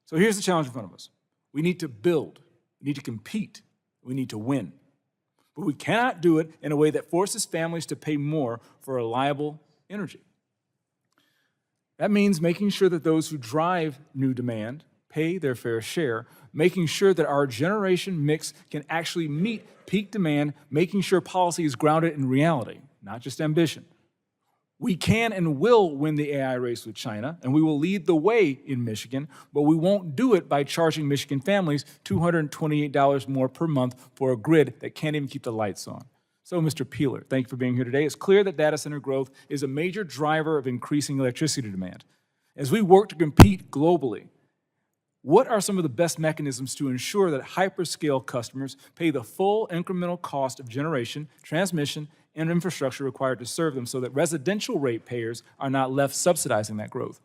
So here's the challenge in front of us. We need to build, we need to compete, we need to win. But we cannot do it in a way that forces families to pay more for reliable energy. That means making sure that those who drive new demand pay their fair share, making sure that our generation mix can actually meet peak demand, making sure policy is grounded in reality, not just ambition. We can and will win the AI race with China, and we will lead the way in Michigan, but we won't do it by charging Michigan families $228 more per month for a grid that can't even keep the lights on. So, Mr. Peeler, thank you for being here today. It's clear that data center growth is a major driver of increasing electricity demand. As we work to compete globally, what are some of the best mechanisms to ensure that hyperscale customers pay the full incremental cost of generation, transmission, and infrastructure required to serve them so that residential ratepayers are not left subsidizing that growth?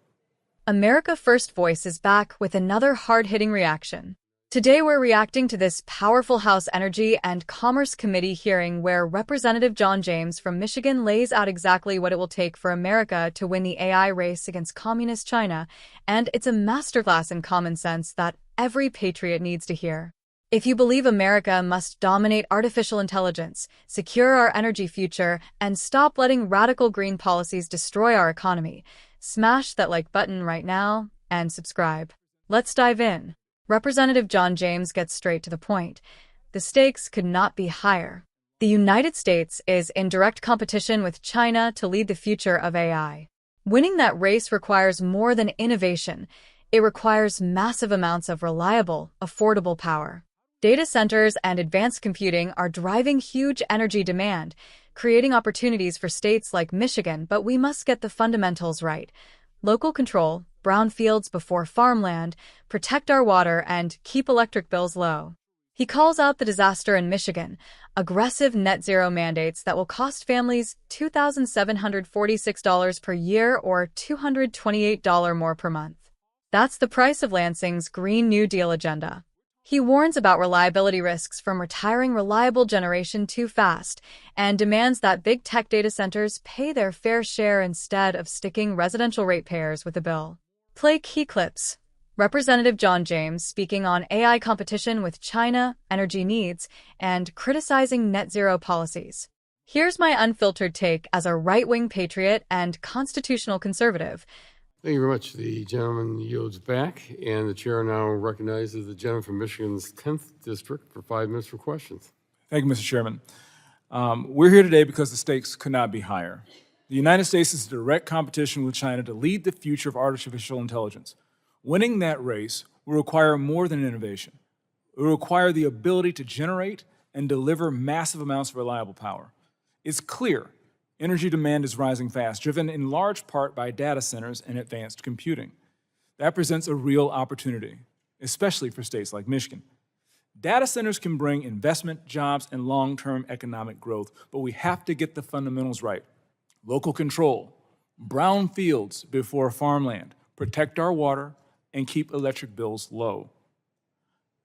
America First Voice is back with another hard-hitting reaction. Today we're reacting to this powerful House Energy and Commerce Committee hearing where Representative John James from Michigan lays out exactly what it will take for America to win the AI race against communist China, and it's a masterclass in common sense that every patriot needs to hear. If you believe America must dominate artificial intelligence, secure our energy future, and stop letting radical green policies destroy our economy, smash that like button right now and subscribe. Let's dive in. Representative John James gets straight to the point. The stakes could not be higher. The United States is in direct competition with China to lead the future of AI. Winning that race requires more than innovation. It requires massive amounts of reliable, affordable power. Data centers and advanced computing are driving huge energy demand, creating opportunities for states like Michigan, but we must get the fundamentals right. Local control, brownfields before farmland, protect our water, and keep electric bills low. He calls out the disaster in Michigan, aggressive net zero mandates that will cost families $2,746 per year or $228 more per month. That's the price of Lansing's Green New Deal agenda. He warns about reliability risks from retiring reliable generation too fast and demands that big tech data centers pay their fair share instead of sticking residential ratepayers with a bill. Play key clips. Representative John James speaking on AI competition with China, energy needs, and criticizing net zero policies. Here's my unfiltered take as a right-wing patriot and constitutional conservative. Thank you very much. The gentleman yields back, and the chair now recognizes the gentleman from Michigan's 10th District for 5 minutes for questions. Thank you, Mr. Chairman. We're here today because the stakes could not be higher. The United States is in direct competition with China to lead the future of artificial intelligence. Winning that race will require more than innovation. It will require the ability to generate and deliver massive amounts of reliable power. It's clear energy demand is rising fast, driven in large part by data centers and advanced computing. That presents a real opportunity, especially for states like Michigan. Data centers can bring investment, jobs, and long-term economic growth, but we have to get the fundamentals right. Local control, brownfields before farmland, protect our water, and keep electric bills low.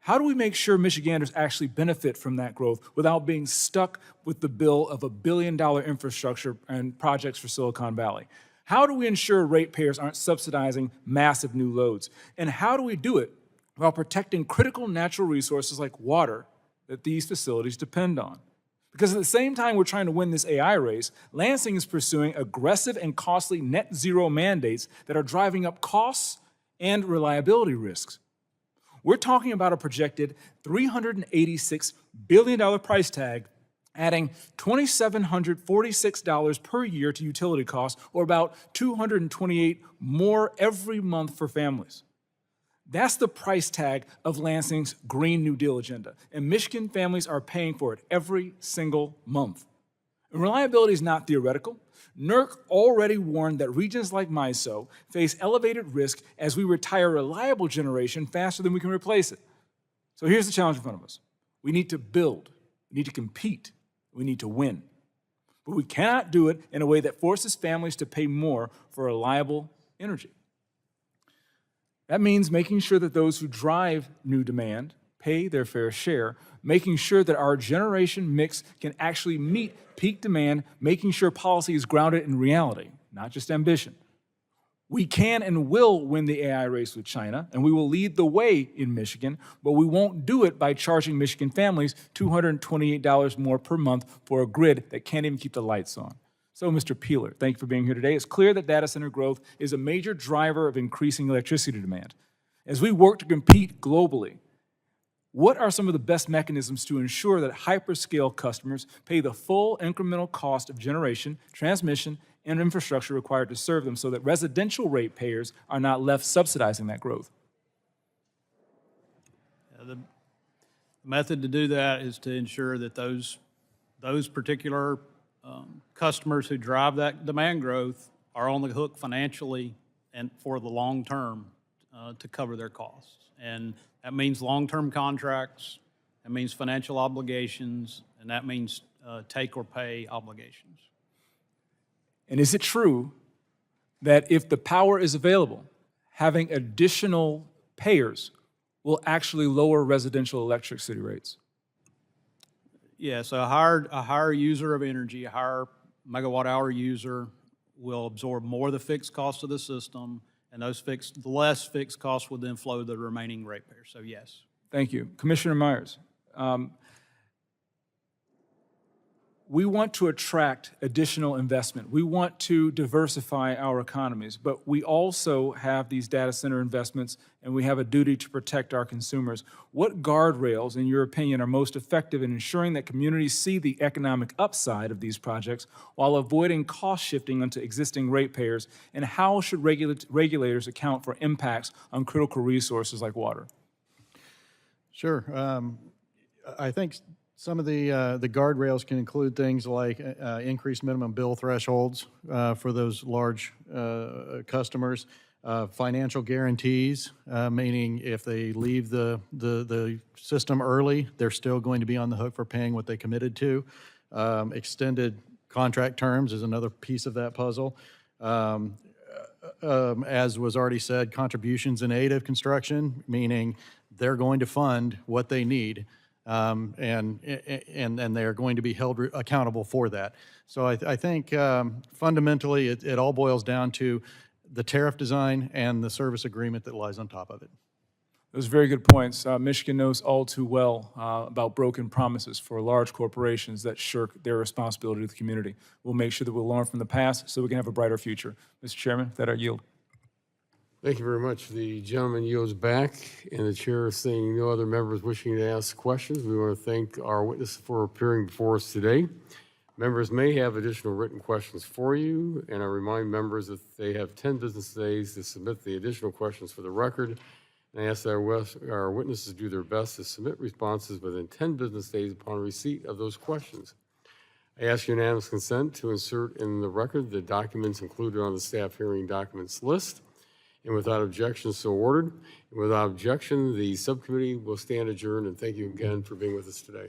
How do we make sure Michiganders actually benefit from that growth without being stuck with the bill of $1 billion infrastructure and projects for Silicon Valley? How do we ensure ratepayers aren't subsidizing massive new loads? And how do we do it while protecting critical natural resources like water that these facilities depend on? Because at the same time we're trying to win this AI race, Lansing is pursuing aggressive and costly net zero mandates that are driving up costs and reliability risks. We're talking about a projected $386 billion price tag, adding $2,746 per year to utility costs, or about $228 more every month for families. That's the price tag of Lansing's Green New Deal agenda, and Michigan families are paying for it every single month. And reliability is not theoretical. NERC already warned that regions like MISO face elevated risk as we retire reliable generation faster than we can replace it. So here's the challenge in front of us. We need to build, we need to compete, we need to win. But we cannot do it in a way that forces families to pay more for reliable energy. That means making sure that those who drive new demand pay their fair share, making sure that our generation mix can actually meet peak demand, making sure policy is grounded in reality, not just ambition. We can and will win the AI race with China, and we will lead the way in Michigan, but we won't do it by charging Michigan families $228 more per month for a grid that can't even keep the lights on. So, Mr. Peeler, thank you for being here today. It's clear that data center growth is a major driver of increasing electricity demand. As we work to compete globally, what are some of the best mechanisms to ensure that hyperscale customers pay the full incremental cost of generation, transmission, and infrastructure required to serve them so that residential ratepayers are not left subsidizing that growth? The method to do that is to ensure that those particular customers who drive that demand growth are on the hook financially and for the long term to cover their costs. And that means long-term contracts, that means financial obligations, and that means take or pay obligations. And is it true that if the power is available, having additional payers will actually lower residential electricity rates? Yeah, so a higher user of energy, a higher megawatt hour user will absorb more of the fixed cost of the system, and the less fixed costs will then flow to the remaining ratepayers. So yes. Thank you. Commissioner Myers, we want to attract additional investment. We want to diversify our economies, but we also have these data center investments and we have a duty to protect our consumers. What guardrails, in your opinion, are most effective in ensuring that communities see the economic upside of these projects while avoiding cost shifting onto existing ratepayers, and how should regulators account for impacts on critical resources like water? Sure. I think some of the guardrails can include things like increased minimum bill thresholds for those large customers, financial guarantees, meaning if they leave the system early, they're still going to be on the hook for paying what they committed to. Extended contract terms is another piece of that puzzle. As was already said, contributions in aid of construction, meaning they're going to fund what they need. And they are going to be held accountable for that. So I think fundamentally it all boils down to the tariff design and the service agreement that lies on top of it. Those are very good points. Michigan knows all too well about broken promises for large corporations that shirk their responsibility to the community. We'll make sure that we'll learn from the past so we can have a brighter future. Mr. Chairman, with that I yield. Thank you very much. The gentleman yields back, and the chair is seeing no other members wishing to ask questions. We want to thank our witnesses for appearing before us today. Members may have additional written questions for you, and I remind members that they have 10 business days to submit the additional questions for the record. And I ask that our witnesses do their best to submit responses within 10 business days upon receipt of those questions. I ask unanimous consent to insert in the record the documents included on the staff hearing documents list. And without objection, so ordered. And without objection, the subcommittee will stand adjourned. And thank you again for being with us today.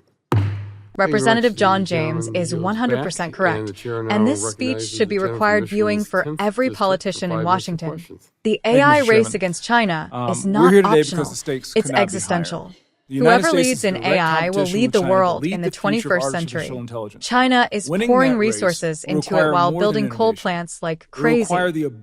Representative John James is 100% correct, and this speech should be required viewing for every politician in Washington. The AI race against China is not optional, it's existential. Whoever leads in AI will lead the world in the 21st century. China is pouring resources into it while building coal plants like crazy.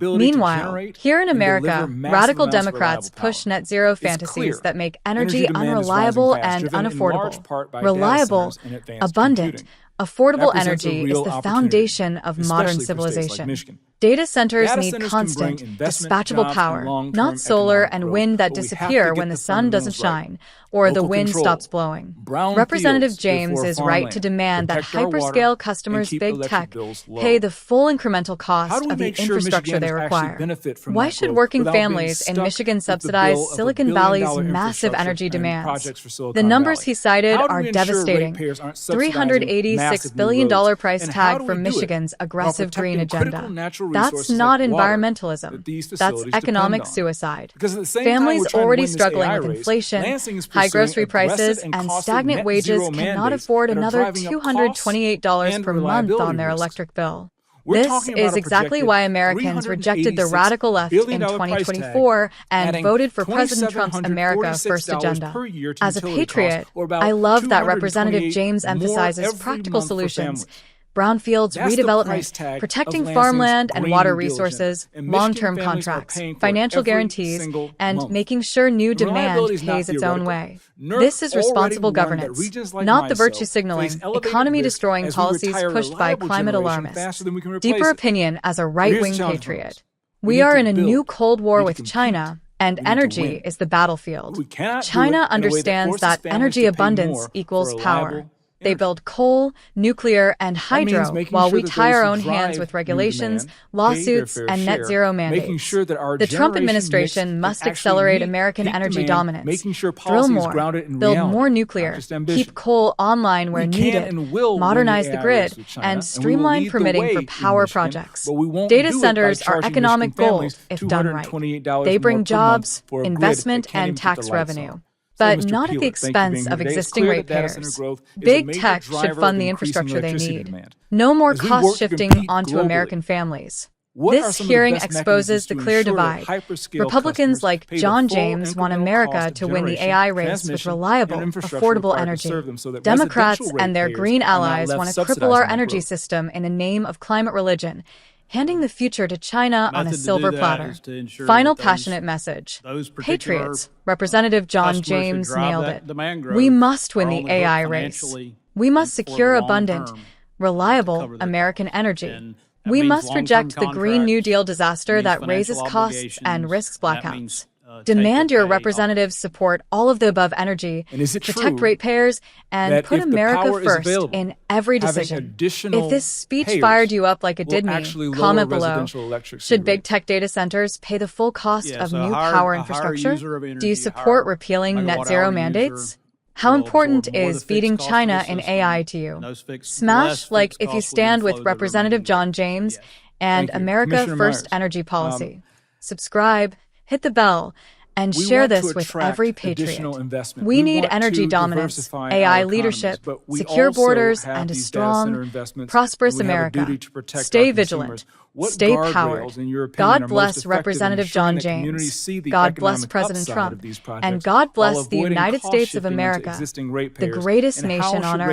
Meanwhile, here in America, radical Democrats push net zero fantasies that make energy unreliable and unaffordable. Reliable, abundant, affordable energy is the foundation of modern civilization. Data centers need constant, dispatchable power, not solar and wind that disappear when the sun doesn't shine or the wind stops blowing. Representative James is right to demand that hyperscale customers big tech pay the full incremental cost of the infrastructure they require. Why should working families in Michigan subsidize Silicon Valley's massive energy demands? The numbers he cited are devastating. $386 billion price tag for Michigan's aggressive green agenda. That's not environmentalism. That's economic suicide. Families already struggling with inflation, high grocery prices, and stagnant wages cannot afford another $228 per month on their electric bill. This is exactly why Americans rejected the radical left in 2024 and voted for President Trump's America First agenda. As a patriot, I love that Representative James emphasizes practical solutions, brownfields, That's the price redevelopment, tag protecting of farmland Lansing's and Green water Due Diligence. resources, And Michigan long-term families are contracts, paying for it financial every guarantees, single and month. making sure new And demand reliability is not pays its own theoretical. way. NERC This is already responsible warned that governance, regions like not the MISO virtue signaling, face elevated economy-destroying risk as we policies retire pushed by reliable climate generation alarmists. faster than we can replace Deeper it. opinion as a here's the right-wing challenge for patriot. us. We need are to in a new build. Cold War We need with to compete. China, and We need to energy win. is the battlefield. We cannot do it China in a way that understands forces that families energy to pay abundance more equals for power. reliable They energy. build coal, nuclear, and That means hydro making while sure we that tie those our who own hands drive with new regulations, demand pay their lawsuits, fair and net share, zero mandates. making sure that our The Trump generation administration mix must can actually accelerate meet American peak energy demand, dominance. making sure Drill policy is more, grounded in build reality, more not nuclear, just ambition. keep coal online where We can needed, and will win modernize the the AI grid, race with China, and we will streamline lead the permitting way for in power Michigan, projects. but we won't Data do it by centers are charging economic Michigan families gold if done right. $228 They more bring per month jobs, for a grid investment, that can't and even keep tax the lights revenue. on. But Mr. not at the Peeler, thank you for being expense here of today. It's existing clear that data ratepayers. center growth is a Big major tech should driver fund of the increasing infrastructure they electricity need. demand. No more As we work cost to shifting compete onto globally, American families. what are This some of the hearing best exposes mechanisms the to clear ensure that divide. hyperscale Republicans customers like pay the John full James want incremental America cost of to win the generation, AI race with transmission, reliable, and infrastructure affordable required to energy. serve them so that Democrats residential and their ratepayers green are not allies left want to cripple subsidizing our that energy growth. system in the name of climate religion, handing the future to China on a Method to do silver that platter. is to ensure Final that those- passionate message. those particular, Patriots, Representative John customers who James drive nailed that it. demand We growth must win are the on the AI hook race. financially We must and for secure the long abundant, term, reliable cover their American costs. energy. And that We means must long-term reject the Green New contracts, Deal disaster means that financial raises costs and obligations, risks and that blackouts. means, Demand your take-or-pay representatives support all of the above energy, And is it protect true ratepayers, and that put if the America power is first available, in every having decision. additional If this speech payers fired you up like it will did me, actually lower comment below. residential electricity Should big rates? tech data centers pay the full cost Yeah, of so new a higher- power a higher infrastructure? user of energy, Do you a support higher repealing net megawatt zero hour mandates? user How will important absorb more of is the beating fixed cost of the China in system, AI to you? and those less Smash like fixed if you costs will stand then with flow to the Representative remaining John rates. James Yes. and Thank you. America Commissioner First Myers, Energy Policy. Subscribe, hit the bell, and We share want to this with attract every additional patriot. investment. We need want energy to dominance, diversify AI our leadership, economies, but we secure also borders, have and a these data center strong, investments, prosperous and we have a America. duty to protect Stay our vigilant. consumers. What Stay guardrails, powered. in your opinion, God are most bless effective in Representative ensuring John that communities James. see the God bless economic President upside Trump. of these And projects God while bless the avoiding United cost States of shifting into America, existing the ratepayers? greatest And how nation on should earth.